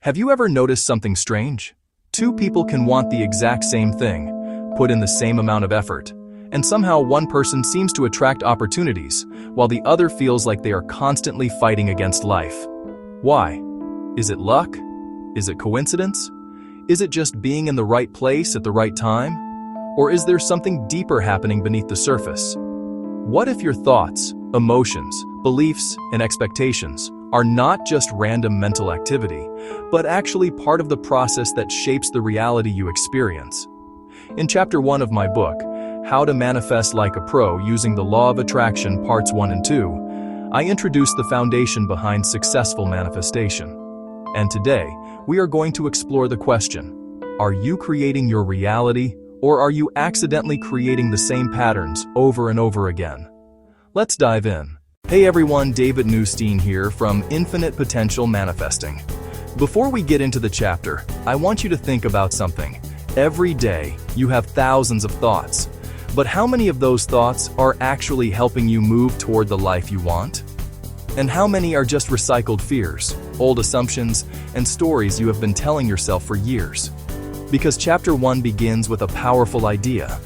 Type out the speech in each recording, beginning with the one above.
Have you ever noticed something strange? Two people can want the exact same thing, put in the same amount of effort, and somehow one person seems to attract opportunities, while the other feels like they are constantly fighting against life. Why? Is it luck? Is it coincidence? Is it just being in the right place at the right time? Or is there something deeper happening beneath the surface? What if your thoughts, emotions, beliefs, and expectations are not just random mental activity, but actually part of the process that shapes the reality you experience? In Chapter 1 of my book, How to Manifest Like a Pro Using the Law of Attraction Parts 1 and 2, I introduce the foundation behind successful manifestation. And today, we are going to explore the question, are you creating your reality, or are you accidentally creating the same patterns over and over again? Let's dive in. Hey everyone, David Newstein here from Infinite Potential Manifesting. Before we get into the chapter, I want you to think about something. Every day, you have thousands of thoughts. But how many of those thoughts are actually helping you move toward the life you want? And how many are just recycled fears, old assumptions, and stories you have been telling yourself for years? Because Chapter 1 begins with a powerful idea.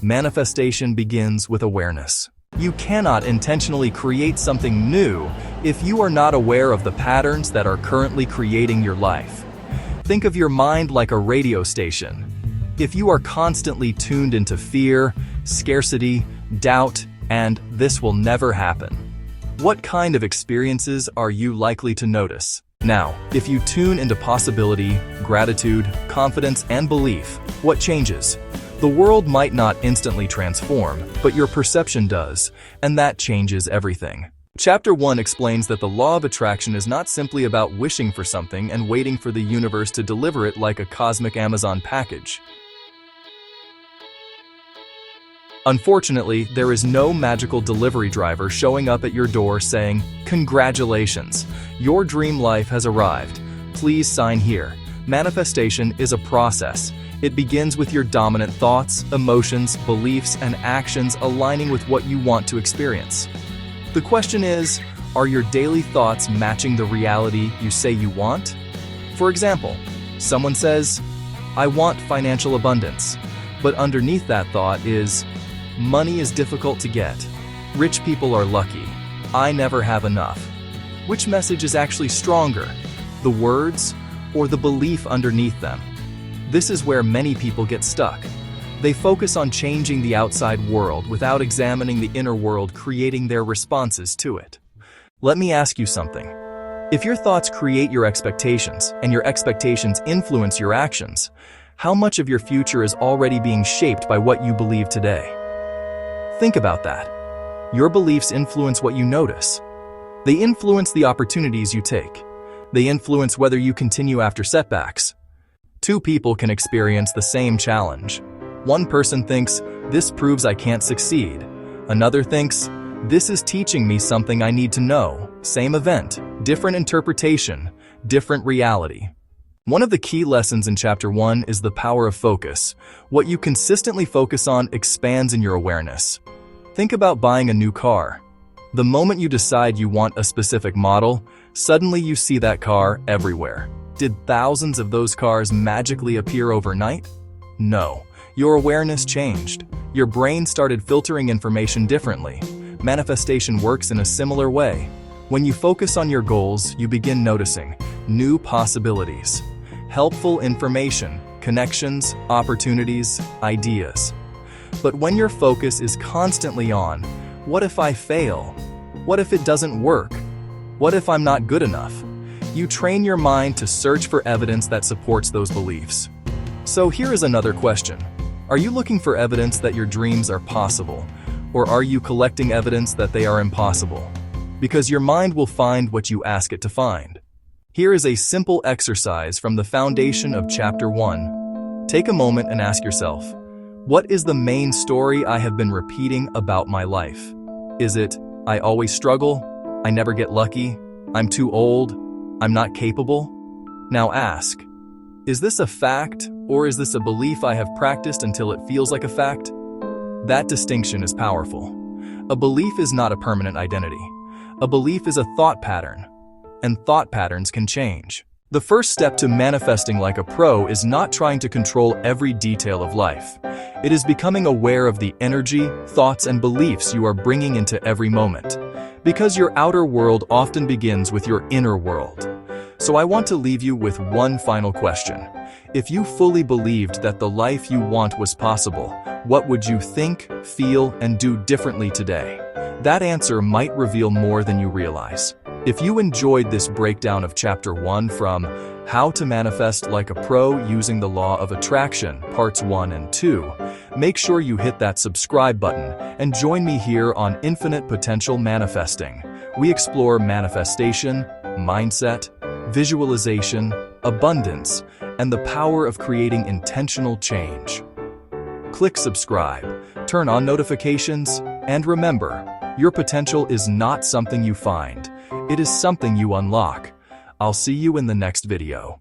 Manifestation begins with awareness. You cannot intentionally create something new if you are not aware of the patterns that are currently creating your life. Think of your mind like a radio station. If you are constantly tuned into fear, scarcity, doubt, and this will never happen, what kind of experiences are you likely to notice? Now, if you tune into possibility, gratitude, confidence, and belief, what changes? The world might not instantly transform, but your perception does, and that changes everything. Chapter 1 explains that the law of attraction is not simply about wishing for something and waiting for the universe to deliver it like a cosmic Amazon package. Unfortunately, there is no magical delivery driver showing up at your door saying, "Congratulations, your dream life has arrived. Please sign here." Manifestation is a process. It begins with your dominant thoughts, emotions, beliefs, and actions aligning with what you want to experience. The question is, are your daily thoughts matching the reality you say you want? For example, someone says, "I want financial abundance," but underneath that thought is, "Money is difficult to get. Rich people are lucky. I never have enough." Which message is actually stronger, the words or the belief underneath them? This is where many people get stuck. They focus on changing the outside world without examining the inner world, creating their responses to it. Let me ask you something. If your thoughts create your expectations and your expectations influence your actions, how much of your future is already being shaped by what you believe today? Think about that. Your beliefs influence what you notice. They influence the opportunities you take. They influence whether you continue after setbacks. Two people can experience the same challenge. One person thinks, "This proves I can't succeed." Another thinks, "This is teaching me something I need to know." Same event, different interpretation, different reality. One of the key lessons in Chapter 1 is the power of focus. What you consistently focus on expands in your awareness. Think about buying a new car. The moment you decide you want a specific model, suddenly you see that car everywhere. Did thousands of those cars magically appear overnight? No. Your awareness changed. Your brain started filtering information differently. Manifestation works in a similar way. When you focus on your goals, you begin noticing new possibilities, helpful information, connections, opportunities, ideas. But when your focus is constantly on, "What if I fail? What if it doesn't work? What if I'm not good enough?" you train your mind to search for evidence that supports those beliefs. So here is another question. Are you looking for evidence that your dreams are possible, or are you collecting evidence that they are impossible? Because your mind will find what you ask it to find. Here is a simple exercise from the foundation of Chapter 1. Take a moment and ask yourself, what is the main story I have been repeating about my life? Is it, "I always struggle," "I never get lucky," "I'm too old," "I'm not capable"? Now ask, is this a fact, or is this a belief I have practiced until it feels like a fact? That distinction is powerful. A belief is not a permanent identity. A belief is a thought pattern, and thought patterns can change. The first step to manifesting like a pro is not trying to control every detail of life. It is becoming aware of the energy, thoughts, and beliefs you are bringing into every moment. Because your outer world often begins with your inner world. So I want to leave you with one final question. If you fully believed that the life you want was possible, what would you think, feel, and do differently today? That answer might reveal more than you realize. If you enjoyed this breakdown of Chapter 1 from How to Manifest Like a Pro Using the Law of Attraction, Parts 1 and 2, make sure you hit that subscribe button and join me here on Infinite Potential Manifesting. We explore manifestation, mindset, visualization, abundance, and the power of creating intentional change. Click subscribe, turn on notifications, and remember, your potential is not something you find. It is something you unlock. I'll see you in the next video.